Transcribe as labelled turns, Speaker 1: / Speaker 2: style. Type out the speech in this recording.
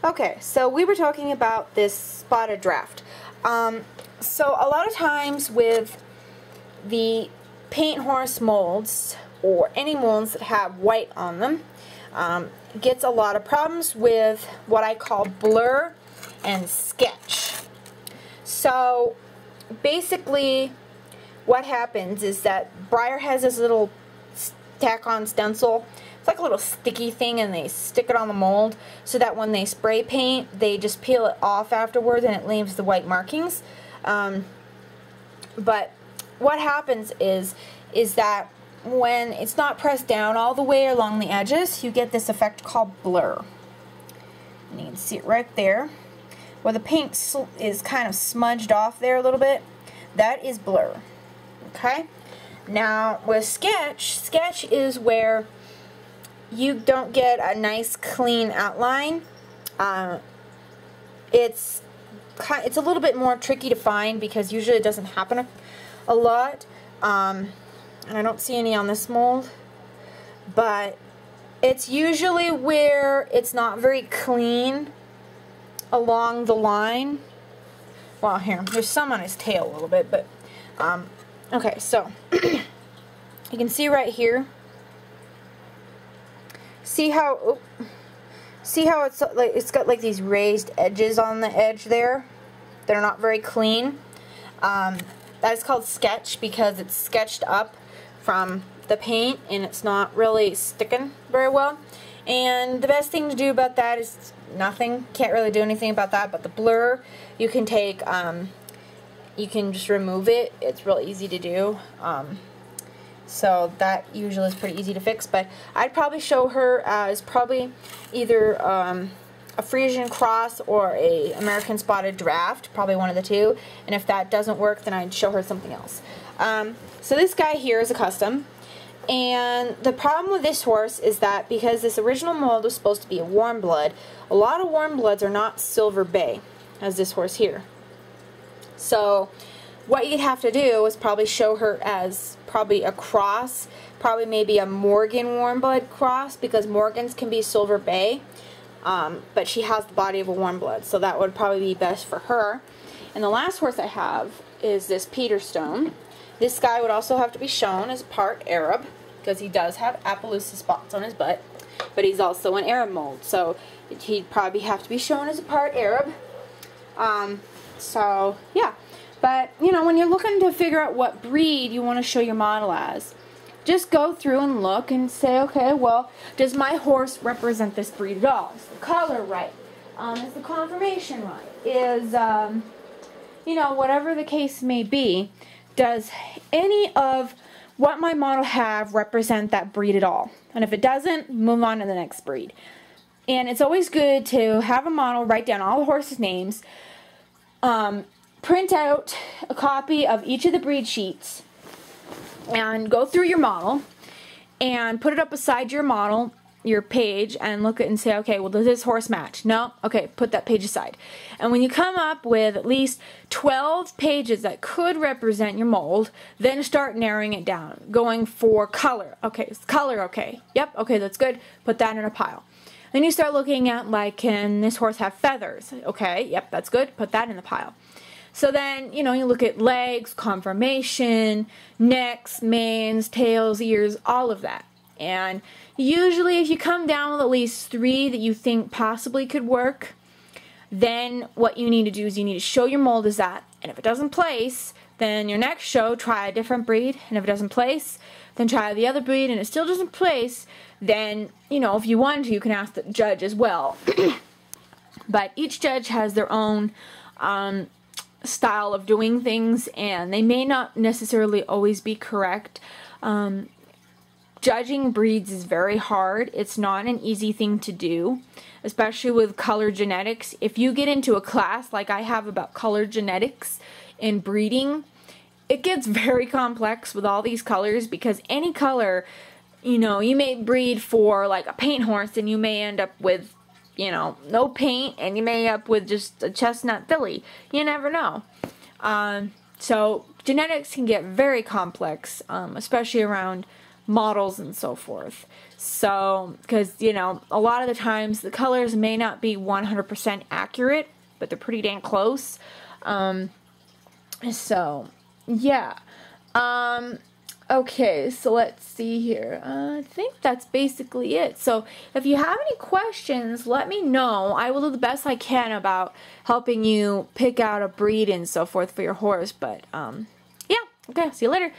Speaker 1: Okay, so we were talking about this spotted draft. So a lot of times with the paint horse molds, or any molds that have white on them, gets a lot of problems with what I call blur and sketch. So basically what happens is that Breyer has this little tack-on stencil. It's like a little sticky thing, and they stick it on the mold so that when they spray paint, they just peel it off afterwards and it leaves the white markings. But what happens is that when it's not pressed down all the way along the edges, you get this effect called blur. And you can see it right there, where the paint is kind of smudged off there a little bit. That is blur. Okay? Now with sketch is where you don't get a nice clean outline. It's a little bit more tricky to find because usually it doesn't happen a lot. And I don't see any on this mold, but it's usually where it's not very clean along the line. Well, here, there's some on his tail a little bit, but okay, so you can see right here. See how it's got like these raised edges on the edge there? They're not very clean. That's called sketch because it's sketched up from the paint and it's not really sticking very well. And the best thing to do about that is nothing. Can't really do anything about that. But the blur, you can take, you can just remove it. It's real easy to do. So that usually is pretty easy to fix, but I'd probably show her as probably either a Frisian Cross or a American Spotted Draft, probably one of the two, and if that doesn't work, then I'd show her something else. So this guy here is a custom, and the problem with this horse is that because this original mold was supposed to be a warm blood, a lot of warm bloods are not Silver Bay, as this horse here. So what you'd have to do is probably show her as probably a cross, probably maybe a Morgan warm blood cross, because Morgans can be Silver Bay, but she has the body of a warm blood, so that would probably be best for her. And the last horse I have is this Peterstone. This guy would also have to be shown as part Arab, because he does have Appaloosa spots on his butt, but he's also an Arab mold, so he'd probably have to be shown as a part Arab. So yeah. But, you know, when you're looking to figure out what breed you want to show your model as, just go through and look and say, okay, well, does my horse represent this breed at all? Is the color right? Is the conformation right? Is, you know, whatever the case may be, does any of what my model have represent that breed at all? And if it doesn't, move on to the next breed. And it's always good to have a model write down all the horses' names, print out a copy of each of the breed sheets and go through your model and put it up beside your model, your page, and look at it and say, okay, well, does this horse match? No? Okay, put that page aside. And when you come up with at least 12 pages that could represent your mold, then start narrowing it down, going for color. Okay, is color okay? Yep, okay, that's good. Put that in a pile. Then you start looking at, like, can this horse have feathers? Okay, yep, that's good. Put that in the pile. So then, you know, you look at legs, conformation, necks, manes, tails, ears, all of that. And usually if you come down with at least 3 that you think possibly could work, then what you need to do is you need to show your mold as that. And if it doesn't place, then your next show, try a different breed. And if it doesn't place, then try the other breed. And it still doesn't place, then, you know, if you want to, you can ask the judge as well. But each judge has their own style of doing things, and they may not necessarily always be correct. Judging breeds is very hard. It's not an easy thing to do, especially with color genetics. If you get into a class like I have about color genetics and breeding, it gets very complex with all these colors, because any color, you know, you may breed for like a paint horse and you may end up with, you know, no paint, and you may end up with just a chestnut filly. You never know. So genetics can get very complex, especially around models and so forth. So, because, you know, a lot of the times the colors may not be 100% accurate, but they're pretty dang close. So, yeah. Okay, so let's see here. I think that's basically it. So, if you have any questions, let me know. I will do the best I can about helping you pick out a breed and so forth for your horse. But, yeah. Okay, see you later.